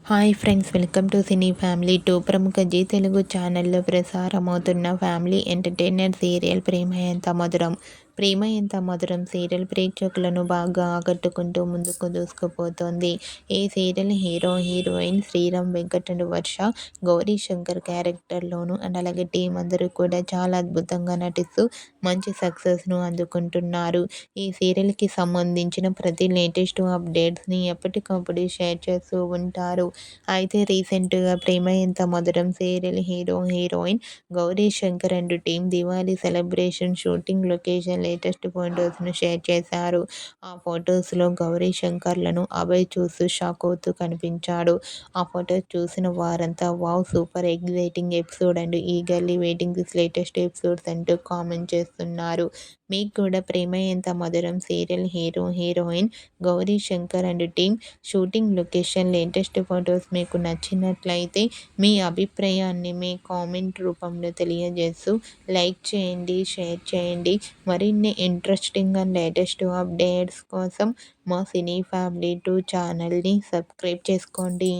Hi friends, welcome to cine family 2. ప్రముఖ G Telugu ఛానల్లో ప్రసారమవుతున్న family entertainer serial 'ప్రేమ ఎంత మధురం'. 'ప్రేమ ఎంత మధురం' సీరియల్ ప్రేక్షకులను బాగా ఆకట్టుకుంటూ ముందుకు దూసుకుపోతోంది. ఈ serial hero heroine Sriram Venkat and Varsha, Gowri Shankar క్యారెక్టర్లోను అండ్ అలాగే టీం అందరూ కూడా చాలా అద్భుతంగా నటిస్తూ మంచి సక్సెస్ను అందుకుంటున్నారు. ఈ సీరియల్కి సంబంధించిన ప్రతి లేటెస్ట్ అప్డేట్స్ని ఎప్పటికప్పుడు షేర్ చేస్తూ ఉంటారు. అయితే రీసెంట్‌గా 'ప్రేమ ఎంత మధురం' serial hero heroine Gowri Shankar and team Diwali celebration shooting location latest ఫొటోస్‌ను షేర్ చేశారు. ఆ ఫొటోస్‌లో గౌరీ శంకర్‌లను అభయ్ చూస్తూ షాక్ అవుతూ కనిపించాడు. ఆ ఫొటోస్ చూసిన వారంతా wow, super exciting episode and eagerly waiting this latest episodes అంటూ కామెంట్ చేస్తున్నారు. మీకు కూడా 'ప్రేమ ఎంత మధురం' serial hero heroine Gowri Shankar and team shooting location latest photos మీకు నచ్చినట్లయితే మీ అభిప్రాయాన్ని మీ కామెంట్ రూపంలో తెలియజేస్తూ లైక్ చేయండి, షేర్ చేయండి. మరిన్ని ఇంట్రెస్టింగ్ అండ్ లేటెస్ట్ అప్డేట్స్ కోసం మా సినీ ఫ్యామిలీ 2 ఛానల్ని సబ్స్క్రైబ్ చేసుకోండి.